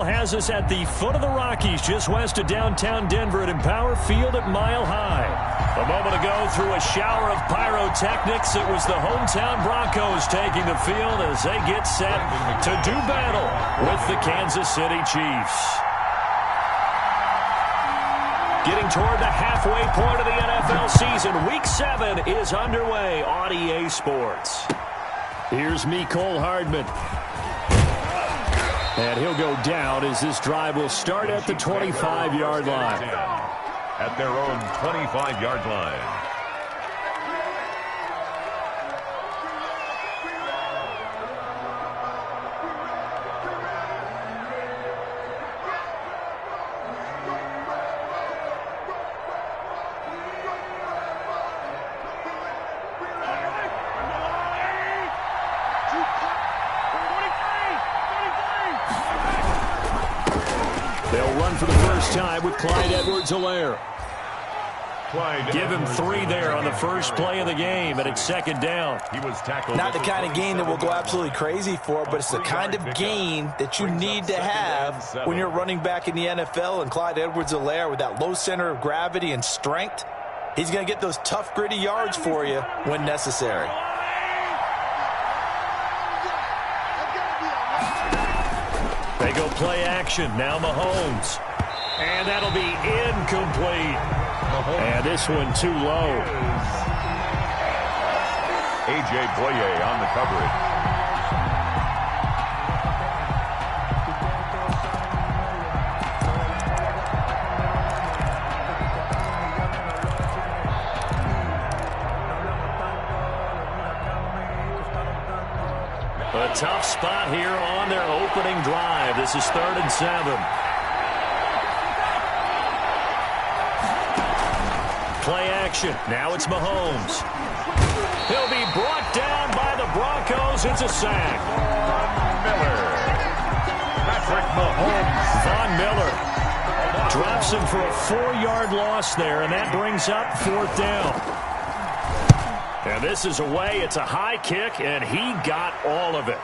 Has us at the foot of the Rockies, just west of downtown Denver at Empower Field at Mile High. A moment ago, through a shower of pyrotechnics, it was the hometown Broncos taking the field as they get set to do battle with the Kansas City Chiefs. Getting toward the halfway point of the NFL season, Week 7 is underway on EA Sports. Here's Mecole Hardman. And he'll go down as this drive will start at the 25-yard line. At their own 25-yard line. They'll run for the first time with Clyde Edwards-Helaire. Give him 3 there on the first play of the game, and it's second down. He was tackled. Not the kind of game that we'll go absolutely crazy for, but it's the kind of game that you need to have when you're running back in the NFL. And Clyde Edwards-Helaire, with that low center of gravity and strength, he's going to get those tough, gritty yards for you when necessary. They go play action. Now Mahomes. And that'll be incomplete. And this one too low. A.J. Boye on the coverage. A tough spot here on their opening drive. This is 3rd and 7. Play action. Now it's Mahomes. He'll be brought down by the Broncos. It's a sack. Patrick Mahomes. Von Miller drops him for a 4-yard loss there, and that brings up 4th down. And this is away. It's a high kick, and he got all of it.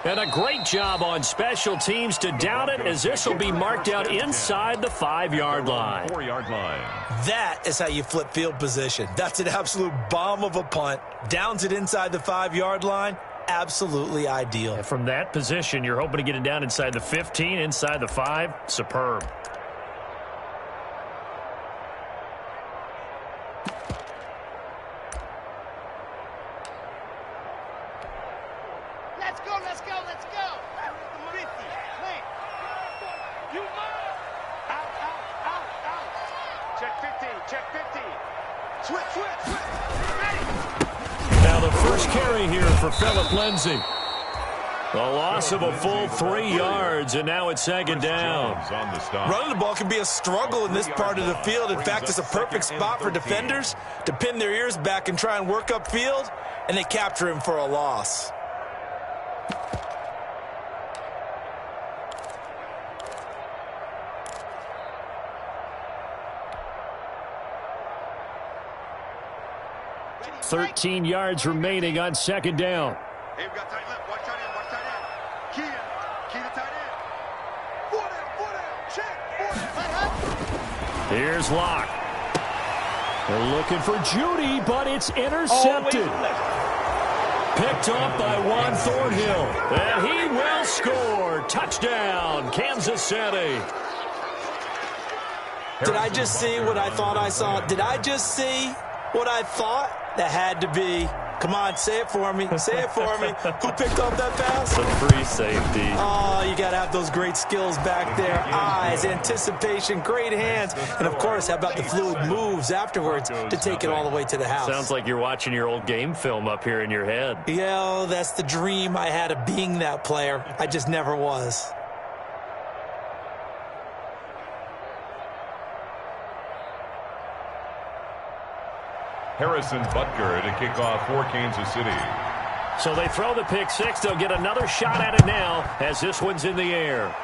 And a great job on special teams to down it, as this will be marked out inside the 5-yard line. 4-yard line. That is how you flip field position. That's an absolute bomb of a punt. Downs it inside the 5-yard line. Absolutely ideal. And from that position, you're hoping to get it down inside the 15, inside the 5. Superb. Now the first carry here for Phillip Lindsay. A loss of a full 3 yards, and now it's second down. Running the ball can be a struggle in this part of the field. In fact, it's a perfect spot for defenders to pin their ears back and try and work upfield, and they capture him for a loss. $13 yards remaining on second down. Hey, we got tight left. Watch tight end. Watch tight end. Key to tight end. Check. Here's Locke. They're looking for Judy, but it's intercepted. Picked up by Juan Thornhill. And he will score. Touchdown, Kansas City. Did I just see what I thought I saw? Did I just see what I thought? That had to be. Come on, say it for me. Say it for me. Who picked up that pass? The free safety. Oh, you got to have those great skills back there. Eyes, anticipation, great hands. And, of course, how about the fluid moves afterwards to take it all the way to the house? Sounds like you're watching your old game film up here in your head. Yeah, that's the dream I had of being that player. I just never was. Harrison Butker to kick off for Kansas City. So they throw the pick six. They'll get another shot at it now as this one's in the air.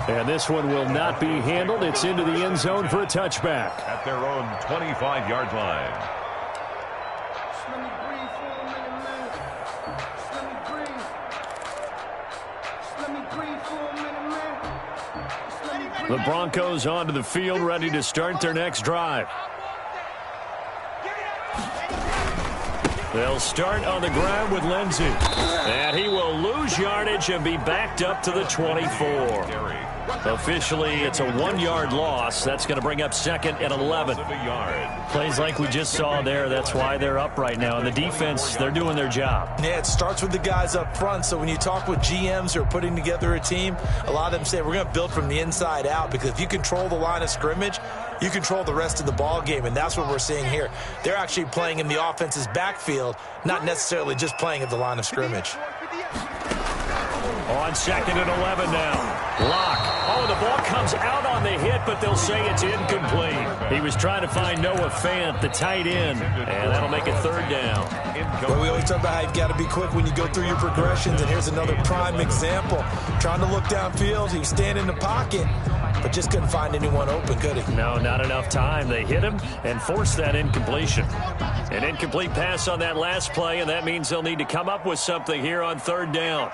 And this one will not be handled. It's into the end zone for a touchback. At their own 25-yard line. The Broncos onto the field, ready to start their next drive. They'll start on the ground with Lindsey. And he will lose yardage and be backed up to the 24. Officially, it's a 1-yard loss. That's going to bring up 2nd and 11. Plays like we just saw there. That's why they're up right now. And the defense, they're doing their job. Yeah, it starts with the guys up front. So when you talk with GMs who are putting together a team, a lot of them say we're going to build from the inside out, because if you control the line of scrimmage, you control the rest of the ball game, and that's what we're seeing here. They're actually playing in the offense's backfield, not necessarily just playing at the line of scrimmage. On 2nd and 11 now. Locke. Oh, the ball comes out on the hit, but they'll say it's incomplete. He was trying to find Noah Fant, the tight end, and that'll make it 3rd down. Well, we always talk about how you've got to be quick when you go through your progressions, and here's another prime example. Trying to look downfield, he was standing in the pocket, but just couldn't find anyone open, could he? No, not enough time. They hit him and forced that incompletion. An incomplete pass on that last play, and that means they'll need to come up with something here on 3rd down.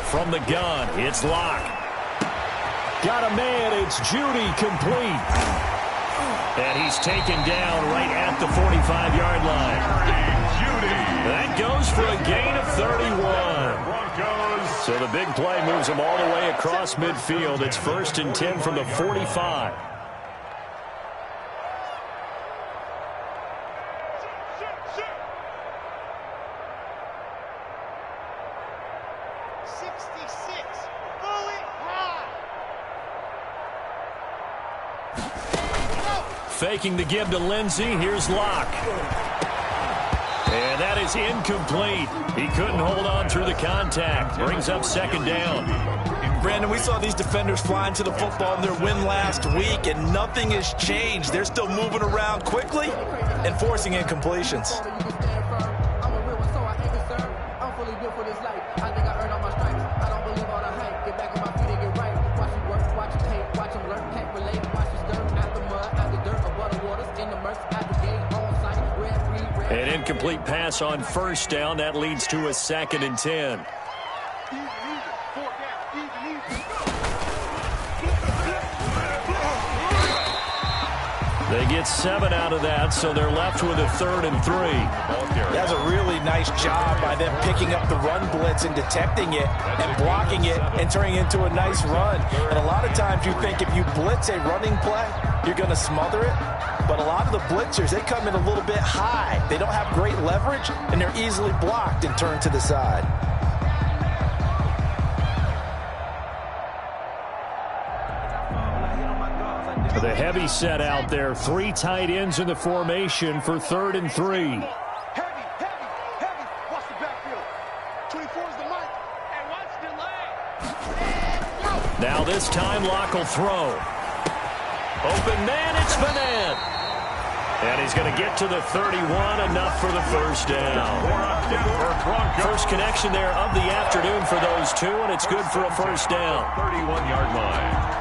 From the gun, it's Locke. Got a man, it's Judy, complete. And he's taken down right at the 45-yard line. That goes for a gain of 31. So the big play moves him all the way across midfield. It's 1st and 10 from the 45. Faking the give to Lindsey. Here's Locke. And that is incomplete. He couldn't hold on through the contact. Brings up 2nd down. Brandon, we saw these defenders flying to the football in their win last week, and nothing has changed. They're still moving around quickly and forcing incompletions. An incomplete pass on 1st down. That leads to a 2nd and 10. They get 7 out of that, so they're left with a 3rd and 3. That's a really nice job by them picking up the run blitz and detecting it and blocking it and turning it into a nice run. And a lot of times you think if you blitz a running play, you're going to smother it. But a lot of the blitzers, they come in a little bit high. They don't have great leverage, and they're easily blocked and turned to the side. The heavy set out there. 3 tight ends in the formation for 3rd and 3. Heavy. Watch the backfield. 24 is the mic. And watch delay. Now this time Locke will throw. Open man, it's Vanette. And he's going to get to the 31, enough for the 1st down. First connection there of the afternoon for those two, and it's good for a 1st down. 31-yard line.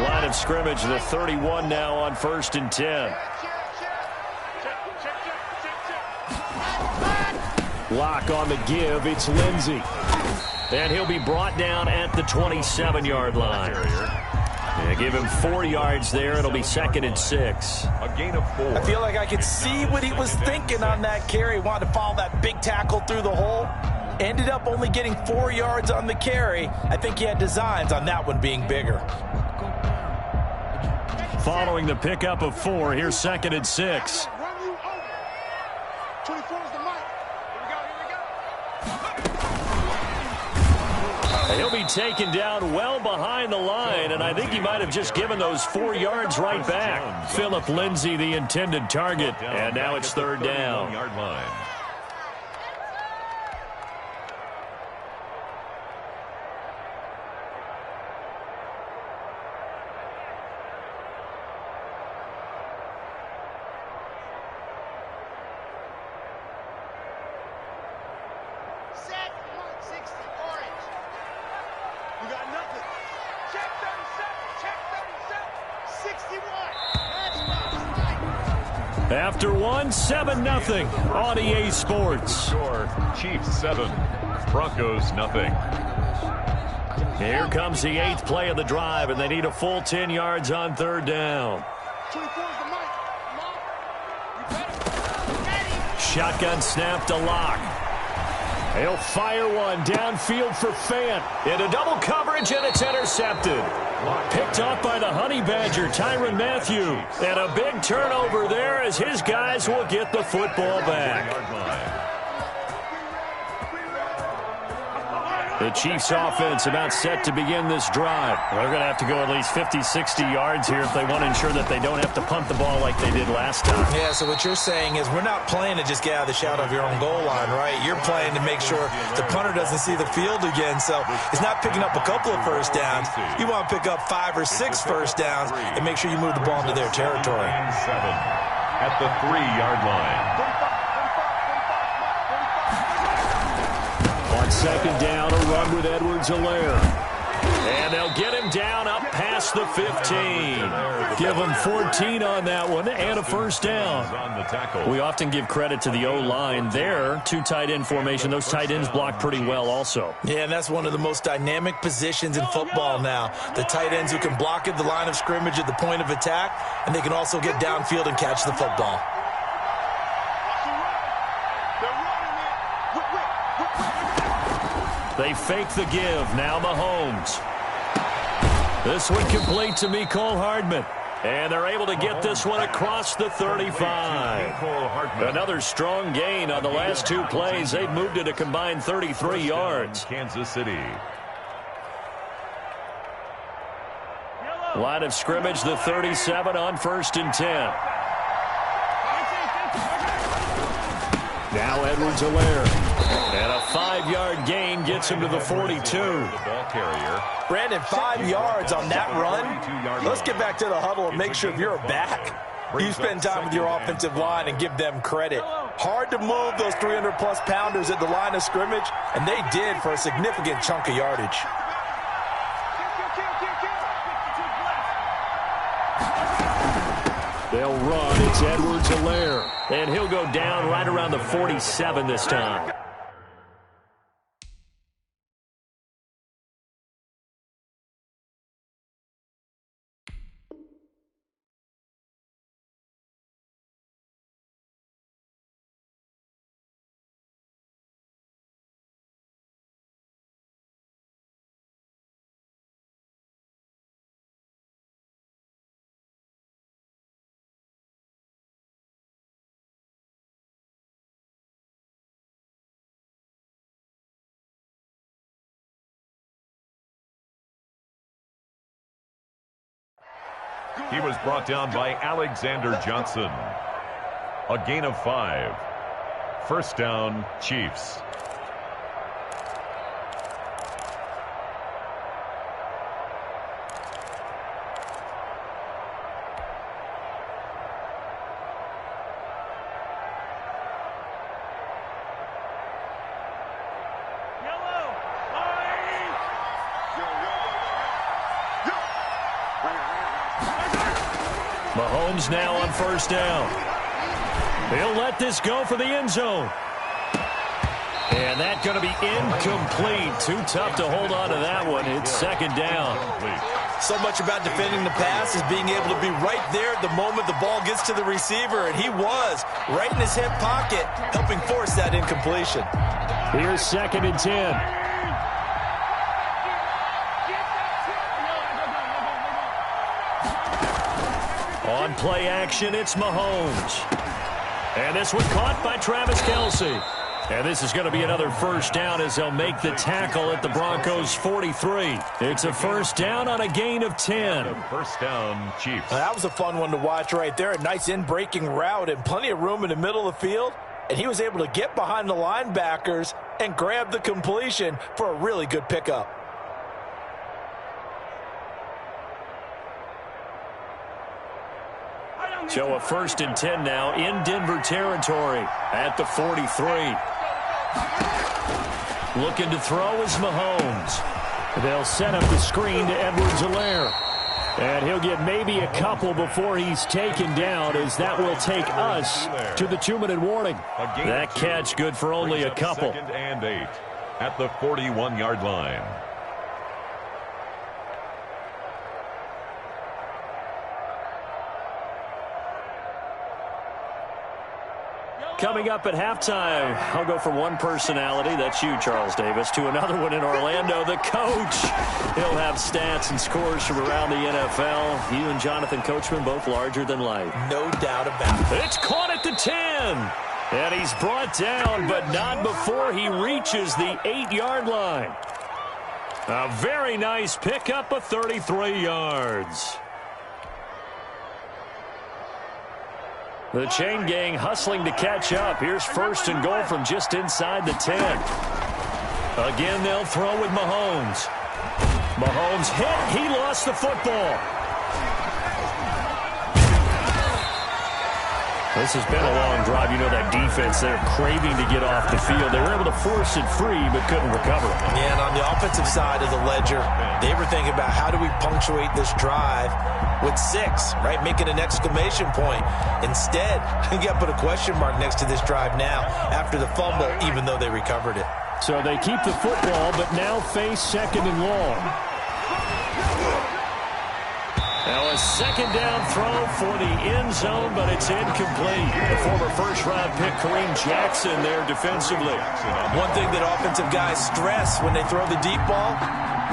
Line of scrimmage, the 31 now on 1st and 10. Locke on the give, it's Lindsey. And he'll be brought down at the 27-yard line. Yeah, give him 4 yards there. It'll be 2nd and 6. A gain of 4. I feel like I could see what he was thinking on that carry. Wanted to follow that big tackle through the hole. Ended up only getting 4 yards on the carry. I think he had designs on that one being bigger. Following the pickup of 4, here's 2nd and 6. 24 is the mic. He'll be taken down well behind the line, and I think he might have just given those 4 yards right back. Philip Lindsey, the intended target, and now it's 3rd down. Yard line. Set. After one, 7-0 on EA Sports. Score, Chiefs 7, Broncos nothing. Here comes the 8th play of the drive, and they need a full 10 yards on 3rd down. Shotgun snap to Lock. He'll fire one downfield for Fant. Into double coverage, and it's intercepted. Picked off by the Honey Badger, Tyrann Mathieu. And a big turnover there as his guys will get the football back. The Chiefs offense about set to begin this drive. They're going to have to go at least 50, 60 yards here if they want to ensure that they don't have to punt the ball like they did last time. Yeah, so what you're saying is we're not playing to just get out of the shadow of your own goal line, right? You're playing to make sure the punter doesn't see the field again. So it's not picking up a couple of first downs. You want to pick up 5 or 6 first downs and make sure you move the ball into their territory. 7 at the 3-yard line. On 2nd down, a run with Edwards-Helaire. And they'll get him down up past the 15. Give him 14 on that one and a first down. We often give credit to the O-line there. 2 tight end formation. Those tight ends block pretty well also. Yeah, and that's one of the most dynamic positions in football now. The tight ends who can block at the line of scrimmage at the point of attack, and they can also get downfield and catch the football. They fake the give. Now Mahomes. This one complete to Mecole Hardman. And they're able to get this one across the 35. Another strong gain on the last 2 plays. They've moved it a combined 33 yards. Kansas City. Line of scrimmage, the 37 on 1st and 10. Now Edwards-Helaire. And a 5-yard gain gets him to the 42. The ball carrier. Brandon, 5 yards on that run. Let's get back to the huddle and make sure if you're a back, you spend time with your offensive line and give them credit. Hard to move those 300-plus pounders at the line of scrimmage, and they did for a significant chunk of yardage. They'll run. It's Edwards-Helaire. And he'll go down right around the 47 this time. He was brought down by Alexander Johnson. A gain of 5. First down, Chiefs. Mahomes now on 1st down. He'll let this go for the end zone. And that's going to be incomplete. Too tough to hold on to that one. It's 2nd down. So much about defending the pass is being able to be right there at the moment the ball gets to the receiver, and he was right in his hip pocket, helping force that incompletion. Here's 2nd and 10. On play action, it's Mahomes. And this one caught by Travis Kelce. And this is going to be another first down as they'll make the tackle at the Broncos' 43. It's a first down on a gain of 10. First down, Chiefs. That was a fun one to watch right there. A nice in-breaking route and plenty of room in the middle of the field. And he was able to get behind the linebackers and grab the completion for a really good pickup. So a 1st and 10 now in Denver territory at the 43. Looking to throw is Mahomes. They'll set up the screen to Edwards-Helaire. And he'll get maybe a couple before he's taken down, as that will take us to the 2-minute warning. That catch good for only a couple. 2nd and 8 at the 41-yard line. Coming up at halftime, I'll go from one personality, that's you, Charles Davis, to another one in Orlando, the coach. He'll have stats and scores from around the NFL. You and Jonathan Coachman both larger than life. No doubt about it. It's caught at the 10. And he's brought down, but not before he reaches the 8-yard line. A very nice pickup of 33 yards. The chain gang hustling to catch up. Here's 1st and goal from just inside the 10. Again, they'll throw with Mahomes. Mahomes hit. He lost the football. This has been a long drive. You know that defense, they're craving to get off the field. They were able to force it free, but couldn't recover. Yeah, and on the offensive side of the ledger, they were thinking about how do we punctuate this drive with 6, right? Making an exclamation point. Instead, you got to put a question mark next to this drive now after the fumble, even though they recovered it. So they keep the football, but now face 2nd and long. Now a 2nd down throw for the end zone, but it's incomplete. The former 1st-round pick, Kareem Jackson, there defensively. One thing that offensive guys stress when they throw the deep ball,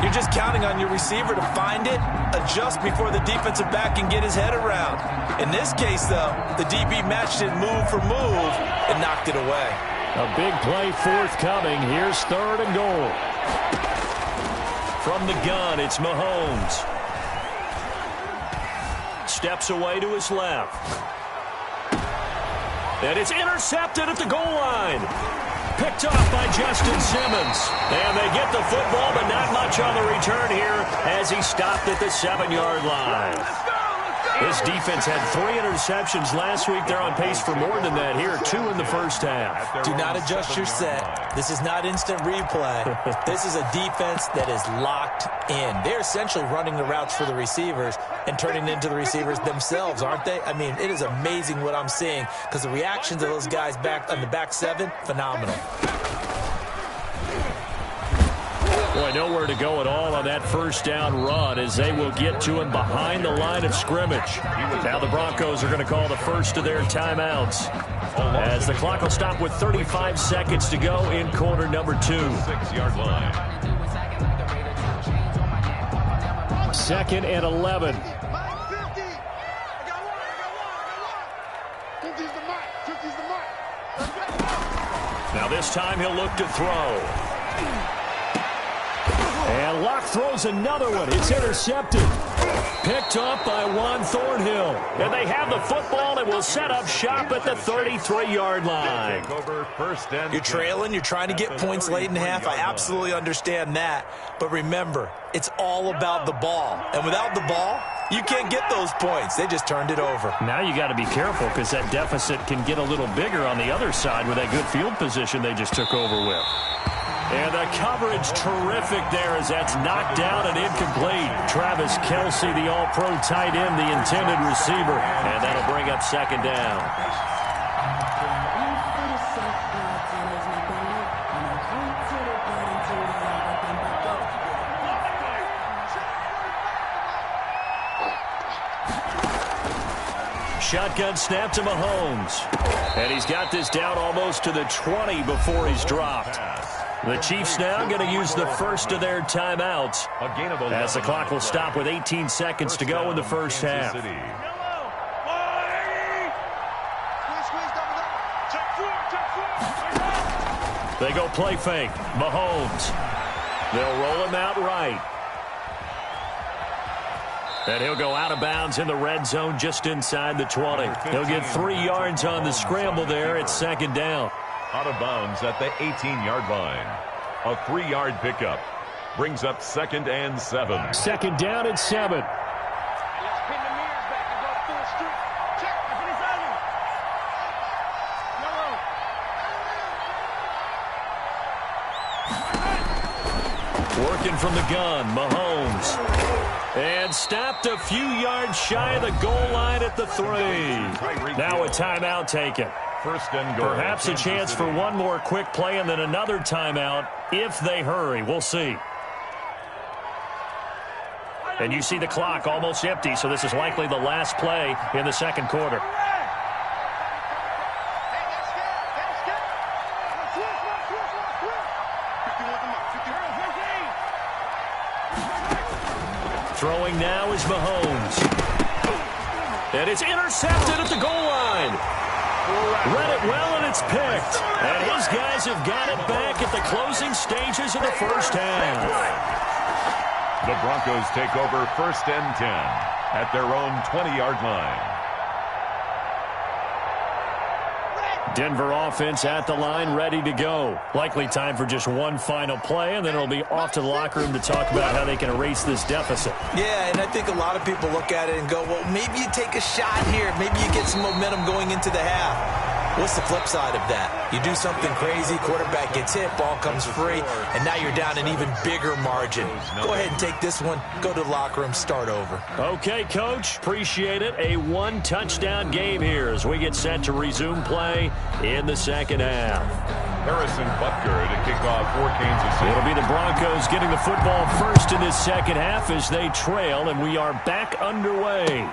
you're just counting on your receiver to find it, adjust before the defensive back can get his head around. In this case, though, the DB matched it move for move and knocked it away. A big play forthcoming. Here's 3rd and goal. From the gun, it's Mahomes. Steps away to his left. And it's intercepted at the goal line. Picked off by Justin Simmons. And they get the football, but not much on the return here as he stopped at the 7-yard line. This defense had 3 interceptions last week. They're on pace for more than that here. 2 in the first half. Do not adjust your set. This is not instant replay. This is a defense that is locked in. They're essentially running the routes for the receivers and turning into the receivers themselves, aren't they? I mean, it is amazing what I'm seeing because the reactions of those guys back on the back 7, phenomenal. Boy, nowhere to go at all on that 1st down run as they will get to him behind the line of scrimmage. Now the Broncos are going to call the first of their timeouts as the clock will stop with 35 seconds to go in quarter number 2. 6-yard line. 2nd and 11. Now this time he'll look to throw. And Locke throws another one. It's intercepted. Picked up by Juan Thornhill. And they have the football and will set up shop at the 33-yard line. You're trailing. You're trying to get points late in half. I absolutely understand that. But remember, it's all about the ball. And without the ball, you can't get those points. They just turned it over. Now you got to be careful because that deficit can get a little bigger on the other side with that good field position they just took over with. And the coverage terrific there as that's knocked down and incomplete. Travis Kelce, the all-pro tight end, the intended receiver. And that'll bring up 2nd down. Shotgun snap to Mahomes. And he's got this down almost to the 20 before he's dropped. The Chiefs now going to use the first of their timeouts as the clock will stop with 18 seconds to go in the first half. They go play fake. Mahomes. They'll roll him out right. And he'll go out of bounds in the red zone just inside the 20. He'll get 3 yards on the scramble there. It's 2nd down. Out of bounds at the 18-yard line. A 3-yard pickup brings up 2nd and 7. 2nd down and 7. Working from the gun, Mahomes. And stopped a few yards shy of the goal line at the 3. Now a timeout taken. First and goal. Perhaps a chance for one more quick play and then another timeout if they hurry. We'll see. And you see the clock almost empty, so this is likely the last play in the second quarter. Throwing now is Mahomes. And it's intercepted at the goal line. Read it well, and it's picked. And his guys have got it back at the closing stages of the first half. The Broncos take over first and 10 at their own 20-yard line. Denver offense at the line, ready to go. Likely time for just one final play, and then it'll be off to the locker room to talk about how they can erase this deficit. Yeah, and I think a lot of people look at it and go, well, maybe you take a shot here. Maybe you get some momentum going into the half. What's the flip side of that? You do something crazy, quarterback gets hit, ball comes free, and now you're down an even bigger margin. Go ahead and take this one, go to the locker room, start over. Okay, Coach, appreciate it. A one-touchdown game here as we get set to resume play in the second half. Harrison Butker to kick off for Kansas City. It'll be the Broncos getting the football first in this second half as they trail, and we are back underway.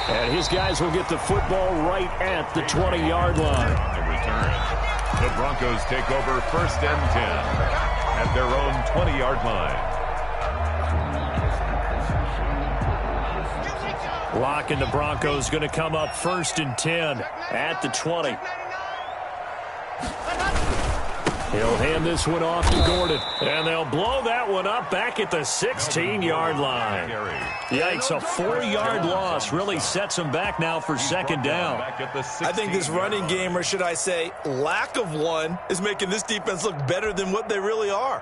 And his guys will get the football right at the 20-yard line. On the return, the Broncos take over first and 10 at their own 20-yard line. Lock and the Broncos going to come up first and 10 at the 20. He'll hand this one off to Gordon. And they'll blow that one up back at the 16-yard line. Yikes, a 4-yard loss really sets them back now for second down. I think this running game, or should I say lack of one, is making this defense look better than what they really are.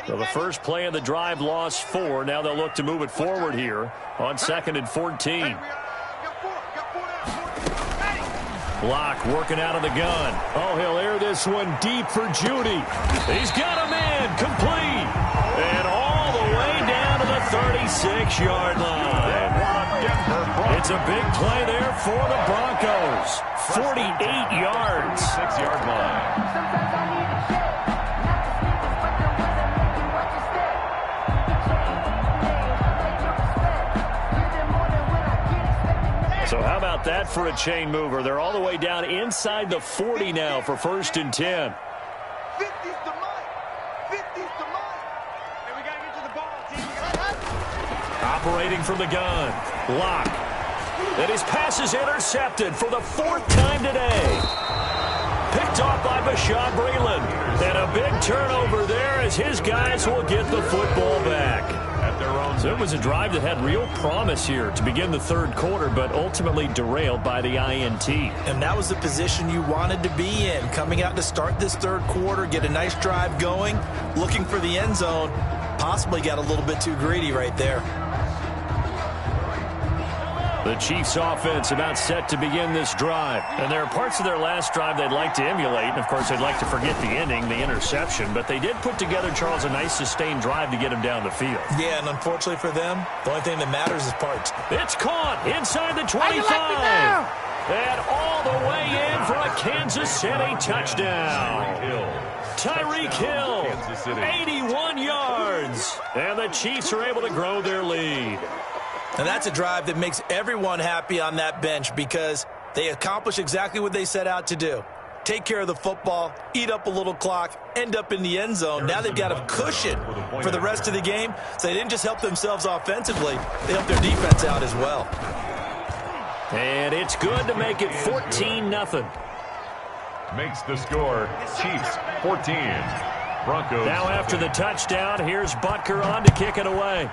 So the first play of the drive lost 4. Now they'll look to move it forward here on 2nd and 14. Block working out of the gun. Oh, he'll air this one deep for Judy. He's got a man complete. And all the way down to the 36-yard line. It's a big play there for the Broncos. 48 yards. 6-yard line. So how about that for a chain mover? They're all the way down inside the 40 now for first and 10. 50's the mark. 50's the mark. And we got to get to the ball, team. Operating from the gun. Lock. And his pass is intercepted for the 4th time today. Picked off by Bashaud Breeland. And a big turnover there as his guys will get the football back. So it was a drive that had real promise here to begin the third quarter, but ultimately derailed by the INT. And that was the position you wanted to be in, coming out to start this third quarter, get a nice drive going, looking for the end zone. Possibly got a little bit too greedy right there. The Chiefs offense about set to begin this drive. And there are parts of their last drive they'd like to emulate. And, of course, they'd like to forget the ending, the interception. But they did put together, Charles, a nice sustained drive to get him down the field. Yeah, and unfortunately for them, the only thing that matters is parts. It's caught inside the 25. And all the way in for a Kansas City touchdown. Tyreek Hill, 81 yards. And the Chiefs are able to grow their lead. And that's a drive that makes everyone happy on that bench because they accomplish exactly what they set out to do. Take care of the football, eat up a little clock, end up in the end zone. Now they've got a cushion for the rest of the game. So they didn't just help themselves offensively, they helped their defense out as well. And it's good to make it 14-0. Makes the score Chiefs 14. Broncos. Now after the touchdown, here's Butker on to kick it away.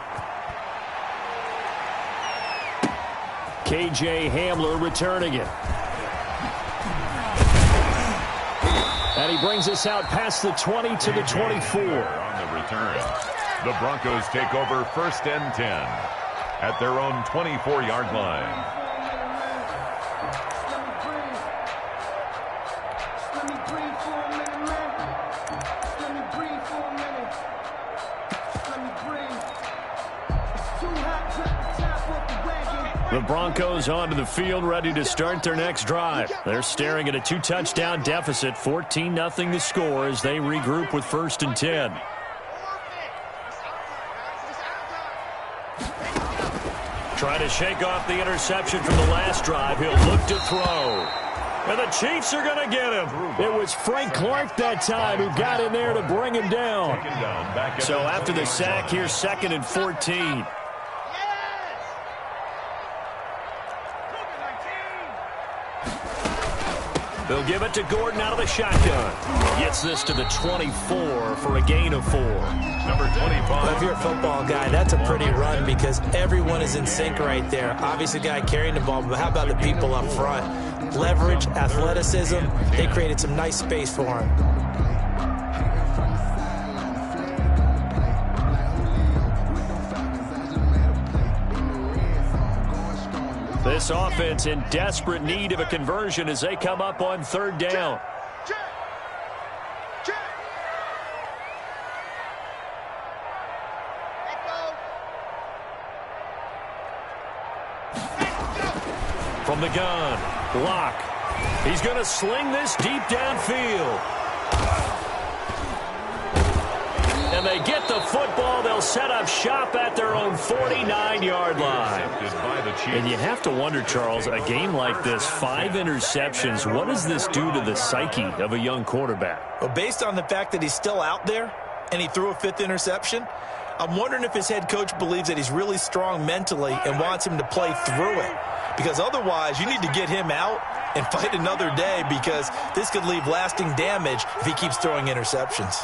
KJ Hamler returning it. And he brings us out past the 20 to the 24. On the return, the Broncos take over first and 10 at their own 24-yard line. The Broncos onto the field, ready to start their next drive. They're staring at a 2-touchdown deficit, 14-0 the score as they regroup with 1st and 10. Trying to shake off the interception from the last drive. He'll look to throw. And the Chiefs are going to get him. It was Frank Clark that time who got in there to bring him down. So after the sack, here's 2nd and 14. They'll give it to Gordon out of the shotgun. Gets this to the 24 for a gain of 4. Number 25. Well, if you're a football guy, that's a pretty run because everyone is in sync right there. Obviously, the guy carrying the ball, but how about the people up front? Leverage, athleticism, they created some nice space for him. This offense in desperate need of a conversion as they come up on 3rd down. From the gun, Locke. He's going to sling this deep downfield. And they get the football. They'll set up shop at their own 49-yard line. And you have to wonder, Charles, a game like this, 5 interceptions, what does this do to the psyche of a young quarterback? Well, based on the fact that he's still out there and he threw a 5th interception, I'm wondering if his head coach believes that he's really strong mentally and wants him to play through it. Because otherwise, you need to get him out and fight another day because this could leave lasting damage if he keeps throwing interceptions.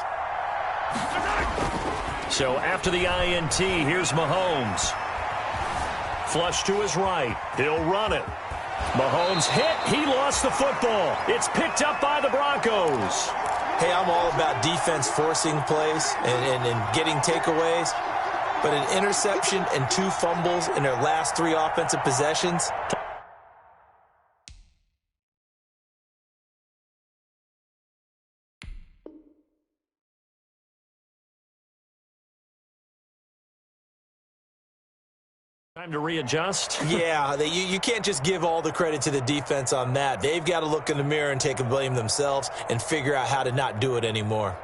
So after the INT, here's Mahomes. Flush to his right. He'll run it. Mahomes hit. He lost the football. It's picked up by the Broncos. Hey, I'm all about defense forcing plays and getting takeaways. But an interception and 2 fumbles in their last 3 offensive possessions. Time to readjust. Yeah, you can't just give all the credit to the defense on that. They've got to look in the mirror and take a blame themselves and figure out how to not do it anymore.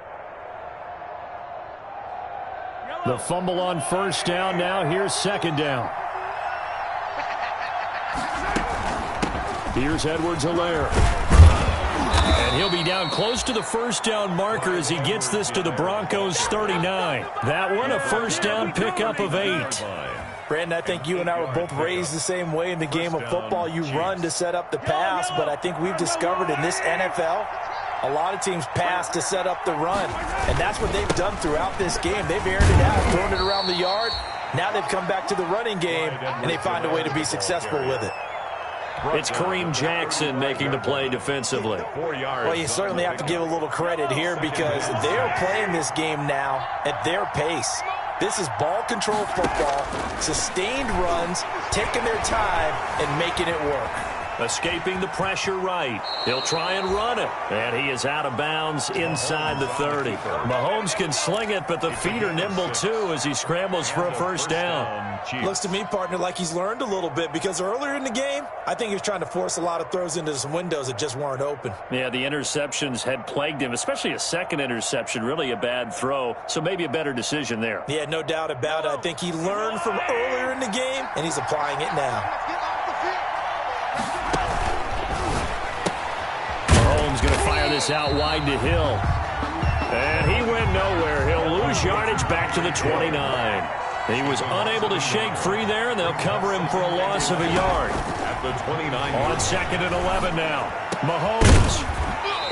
The fumble on 1st down. Now here's 2nd down. Here's Edwards-Helaire. And he'll be down close to the 1st down marker as he gets this to the Broncos 39. That one a 1st down pickup of 8. Brandon, I think you and I were both raised the same way in the game of football. You run to set up the pass, but I think we've discovered in this NFL, a lot of teams pass to set up the run, and that's what they've done throughout this game. They've aired it out, thrown it around the yard. Now they've come back to the running game, and they find a way to be successful with it. It's Kareem Jackson making the play defensively. Well, you certainly have to give a little credit here because they're playing this game now at their pace. This is ball control football, sustained runs, taking their time, and making it work. Escaping the pressure right. He'll try and run it. And he is out of bounds inside the 30. Mahomes can sling it, but the feet are nimble too as he scrambles for a 1st down. Looks to me, partner, like he's learned a little bit because earlier in the game, I think he was trying to force a lot of throws into some windows that just weren't open. Yeah, the interceptions had plagued him, especially a 2nd interception, really a bad throw. So maybe a better decision there. Yeah, no doubt about it. I think he learned from earlier in the game, and he's applying it now. Mahomes going to fire this out wide to Hill. And he went nowhere. He'll lose yardage back to the 29. He was unable to shake free there, and they'll cover him for a loss of a yard. At the 29. On 2nd and 11 now. Mahomes.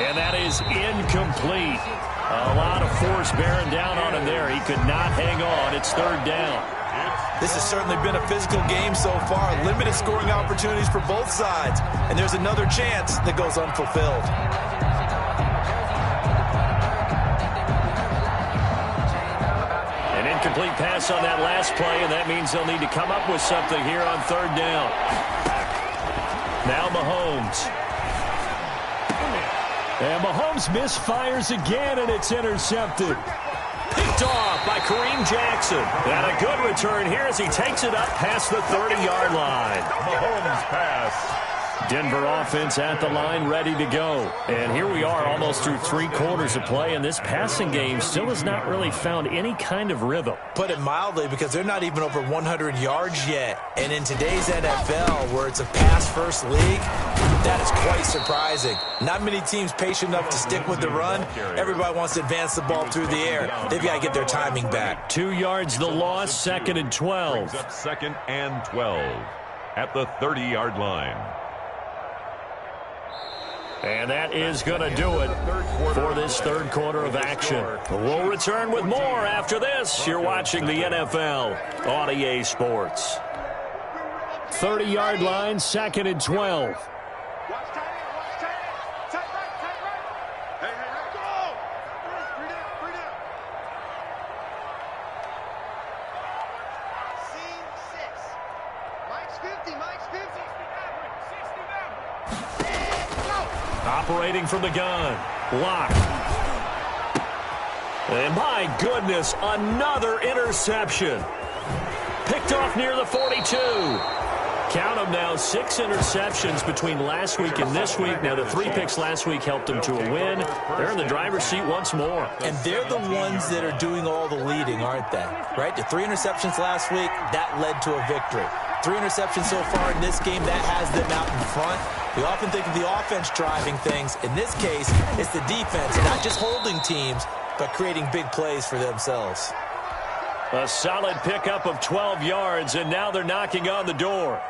And that is incomplete. A lot of force bearing down on him there. He could not hang on. It's 3rd down. This has certainly been a physical game so far. Limited scoring opportunities for both sides. And there's another chance that goes unfulfilled. An incomplete pass on that last play, and that means they'll need to come up with something here on 3rd down. Now Mahomes. And Mahomes misfires again, and it's intercepted. Picked off by Kareem Jackson. And a good return here as he takes it up past the 30-yard line. Mahomes pass. Denver offense at the line, ready to go. And here we are almost through 3 quarters of play, and this passing game still has not really found any kind of rhythm. Put it mildly, because they're not even over 100 yards yet. And in today's NFL, where it's a pass-first league, that is quite surprising. Not many teams patient enough to stick with the run. Everybody wants to advance the ball through the air. They've got to get their timing back. 2 yards the loss, 2nd and 12. Up 2nd and 12 at the 30-yard line. And that is going to do it for this third quarter of action. We'll return with more after this. You're watching the NFL on EA Sports. 30-yard line, 2nd and 12. Watch tight end, watch tight end. Tight right. Hey, go! 3 down, 3 down. Scene 6. Mike's 50, Mike's 50. 60 down. Operating from the gun. Lock. And my goodness, another interception. Picked off near the 42. Count them now, 6 interceptions between last week and this week. Now, the 3 picks last week helped them to a win. They're in the driver's seat once more. And they're the ones that are doing all the leading, aren't they? Right? The 3 interceptions last week, that led to a victory. 3 interceptions so far in this game, that has them out in front. We often think of the offense driving things. In this case, it's the defense, not just holding teams, but creating big plays for themselves. A solid pickup of 12 yards, and now they're knocking on the door.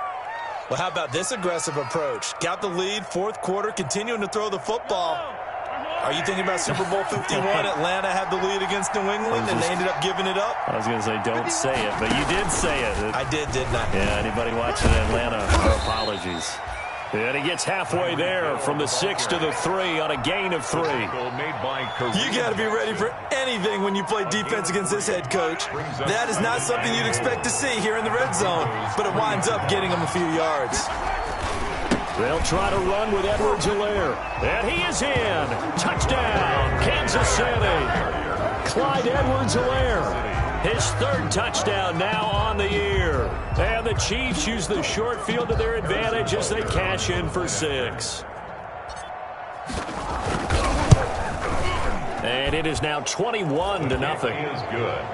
Well, how about this aggressive approach? Got the lead, 4th quarter, continuing to throw the football. Are you thinking about Super Bowl 51? Atlanta had the lead against New England, and they ended up giving it up? I was going to say, don't say it, but you did say it. I did, didn't I? Yeah, anybody watching Atlanta, our apologies. And he gets halfway there from the 6 to the 3 on a gain of 3. You got to be ready for anything when you play defense against this head coach. That is not something you'd expect to see here in the red zone, but it winds up getting them a few yards. They'll try to run with Edwards-Helaire. And he is in. Touchdown, Kansas City. Clyde Edwards-Helaire. His 3rd touchdown now on the year. And the Chiefs use the short field to their advantage as they cash in for 6. And it is now 21-0. Is good.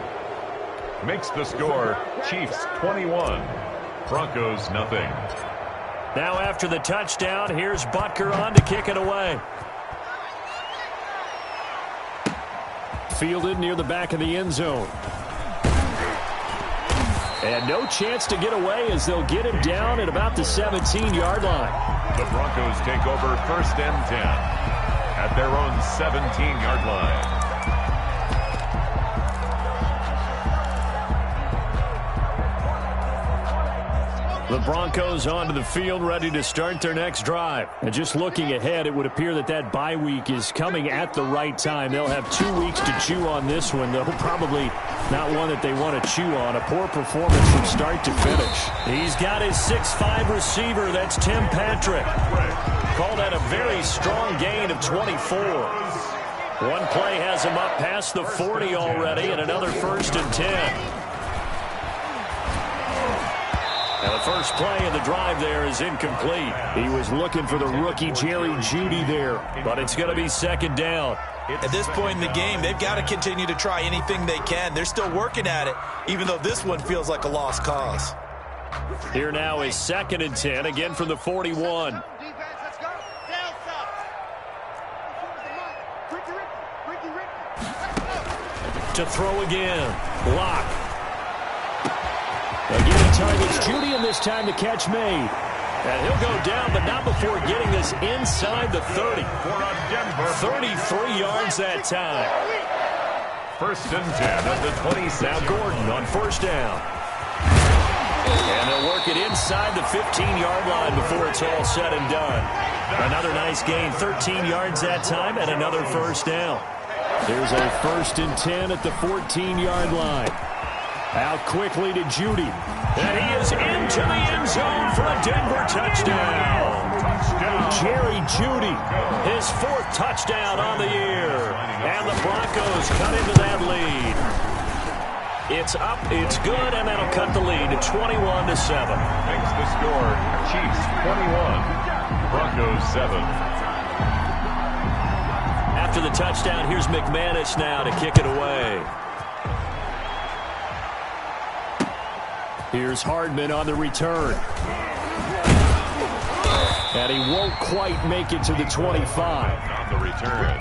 Makes the score Chiefs 21, Broncos nothing. Now after the touchdown, here's Butker on to kick it away. Fielded near the back of the end zone. And no chance to get away as they'll get him down at about the 17-yard line. The Broncos take over 1st and 10 at their own 17-yard line. The Broncos onto the field, ready to start their next drive. And just looking ahead, it would appear that that bye week is coming at the right time. They'll have 2 weeks to chew on this one, though probably not one that they want to chew on. A poor performance from start to finish. He's got his 6'5 receiver. That's Tim Patrick. Called out a very strong gain of 24. One play has him up past the 40 already, and another 1st and 10. Now the first play of the drive there is incomplete. He was looking for the rookie Jerry Jeudy there, but it's going to be 2nd down. At this point in the game, they've got to continue to try anything they can. They're still working at it, even though this one feels like a lost cause. Here now is 2nd and 10, again from the 41. Defense, let's go. Down south. To throw again. Lock. Again, he targets Jeudy, and this time the catch made. And he'll go down, but not before getting this inside the 30. 33 yards that time. 1st and 10 at the 26. Now Gordon on 1st down. And they'll work it inside the 15-yard line before it's all said and done. Another nice gain, 13 yards that time, and another 1st down. There's a 1st and 10 at the 14-yard line. Out quickly to Jeudy. And he is into the end zone for a Denver touchdown. Jerry Jeudy, his 4th touchdown on the year. And the Broncos cut into that lead. It's up, it's good, and that'll cut the lead to 21-7. Makes the score Chiefs 21, Broncos 7. After the touchdown, here's McManus now to kick it away. Here's Hardman on the return. And he won't quite make it to the 25. On the return,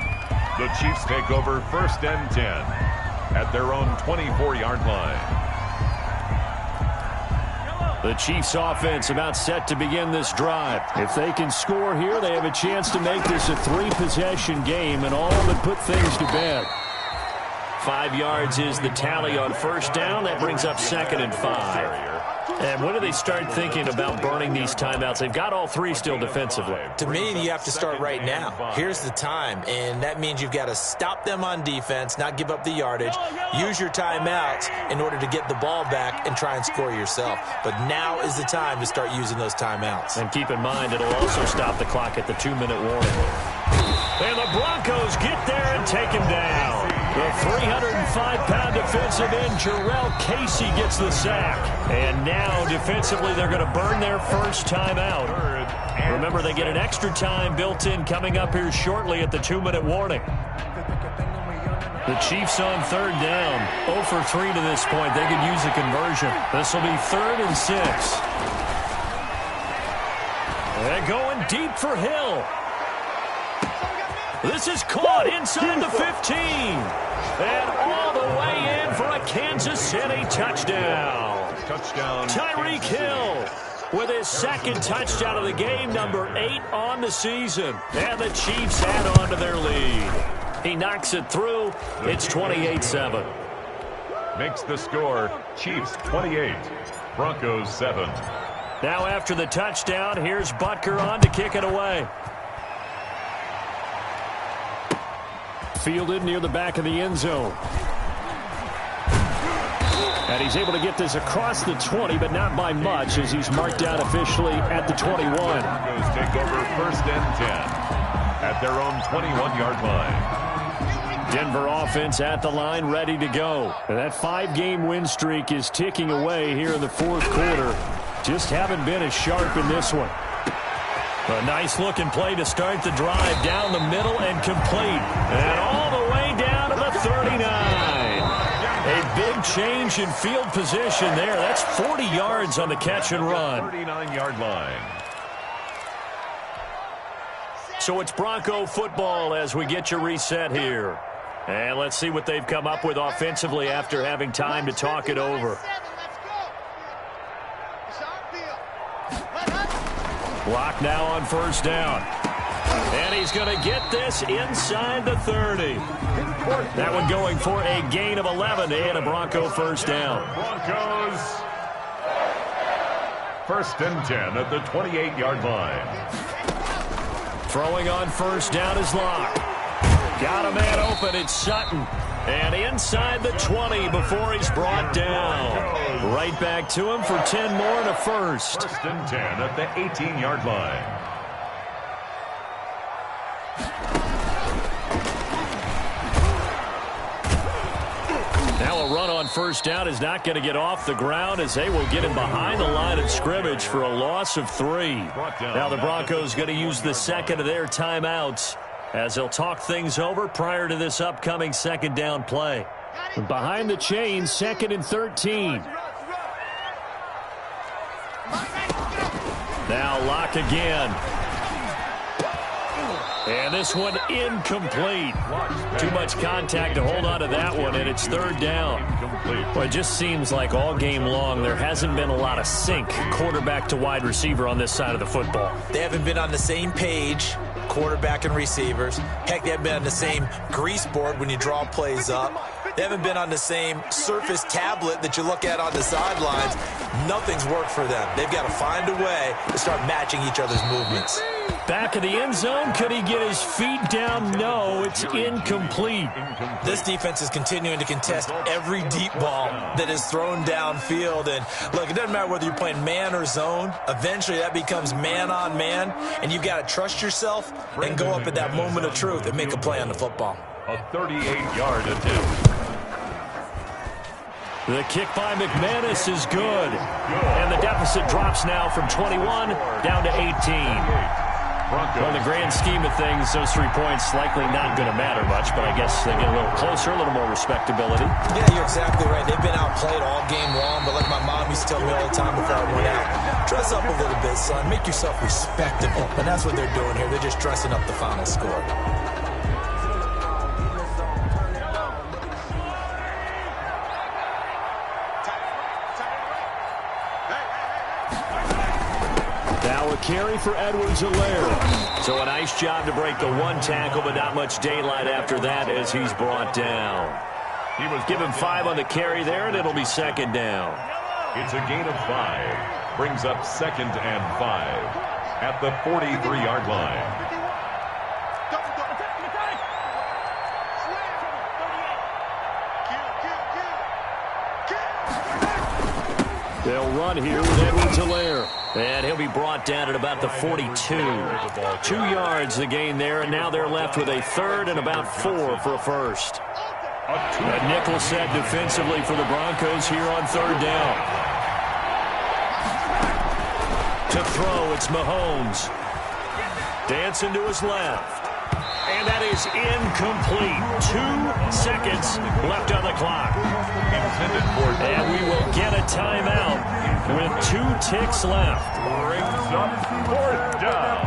the Chiefs take over 1st and 10 at their own 24-yard line. The Chiefs offense about set to begin this drive. If they can score here, they have a chance to make this a 3-possession game and all but put things to bed. 5 yards is the tally on 1st down. That brings up 2nd and 5. And when do they start thinking about burning these timeouts? They've got all 3 still defensively. To me, you have to start right now. Here's the time, and that means you've got to stop them on defense, not give up the yardage, use your timeouts in order to get the ball back and try and score yourself. But now is the time to start using those timeouts. And keep in mind, it'll also stop the clock at the 2-minute warning. And the Broncos get there and take him down. The 305-pound defensive end, Jarrell Casey, gets the sack. And now, defensively, they're going to burn their first time out. Remember, they get an extra time built in coming up here shortly at the 2-minute warning. The Chiefs on 3rd down. 0 for 3 to this point. They could use a conversion. This will be 3rd and 6. They're going deep for Hill. This is caught inside the 15. And all the way in for a Kansas City touchdown. Touchdown. Tyreek Hill with his 2nd touchdown of the game, number 8 on the season. And the Chiefs add on to their lead. He knocks it through. It's 28-7. Makes the score Chiefs 28, Broncos 7. Now after the touchdown, here's Butker on to kick it away. Fielded near the back of the end zone. And he's able to get this across the 20, but not by much, as he's marked out officially at the 21. Broncos take over 1st and 10 at their own 21-yard line. Denver offense at the line, ready to go. And that 5-game win streak is ticking away here in the 4th quarter. Just haven't been as sharp in this one. A nice-looking play to start the drive down the middle and complete. And all the way down to the 39. A big change in field position there. That's 40 yards on the catch and run. 39-yard line. So it's Bronco football as we get your reset here. And let's see what they've come up with offensively after having time to talk it over. Block now on 1st down. And he's going to get this inside the 30. That one going for a gain of 11 and a Bronco 1st down. Broncos 1st and 10 at the 28-yard line. Throwing on 1st down is Locke. Got a man open. It's Sutton. And inside the 20 before he's brought down. Right back to him for 10 more and a first. 1st and 10 at the 18-yard line. Now a run on 1st down is not going to get off the ground, as they will get him behind the line of scrimmage for a loss of 3. Now the Broncos going to use the 2nd of their timeouts as they'll talk things over prior to this upcoming 2nd down play. Behind the chains, 2nd and 13. Now Locke again. And this one incomplete. Too much contact to hold on to that one, and it's 3rd down. Well, it just seems like all game long there hasn't been a lot of sync quarterback to wide receiver on this side of the football. They haven't been on the same page, quarterback and receivers. Heck, they haven't been on the same grease board when you draw plays up. They haven't been on the same surface tablet that you look at on the sidelines. Nothing's worked for them. They've got to find a way to start matching each other's movements. Back of the end zone. Could he get his feet down? No, it's incomplete. This defense is continuing to contest every deep ball that is thrown downfield. And look, it doesn't matter whether you're playing man or zone. Eventually that becomes man on man. And you've got to trust yourself and go up at that moment of truth and make a play on the football. A 38-yard attempt. The kick by McManus is good. And the deficit drops now from 21 down to 18. Well, in the grand scheme of things, those 3 points likely not going to matter much, but I guess they get a little closer, a little more respectability. Yeah, you're exactly right. They've been outplayed all game long, but like my mom used to tell me all the time before I went out, dress up a little bit, son. Make yourself respectable. And that's what they're doing here. They're just dressing up the final score. Carry for Edwards-Helaire. So a nice job to break the 1 tackle, but not much daylight after that as he's brought down. He was given 5 on the carry there, and it'll be 2nd down. It's a gain of 5. Brings up 2nd and 5 at the 43-yard line. They'll run here with Edwards-Helaire. And he'll be brought down at about the 42. 2 yards the gain there, and now they're left with a 3rd and about 4 for a first. A nickel set defensively for the Broncos here on 3rd down. To throw, it's Mahomes. Dancing to his left. And that is incomplete. 2 seconds left on the clock. And we will get a timeout with 2 ticks left. Brings up 4th down.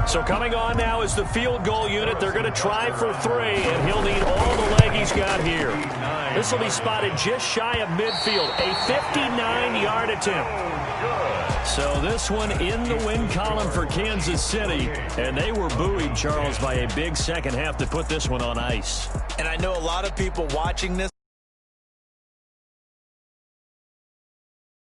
So coming on now is the field goal unit. They're going to try for 3, and he'll need all the leg he's got here. This will be spotted just shy of midfield. A 59-yard attempt. So this one in the win column for Kansas City. And they were buoyed, Charles, by a big second half to put this one on ice. And I know a lot of people watching this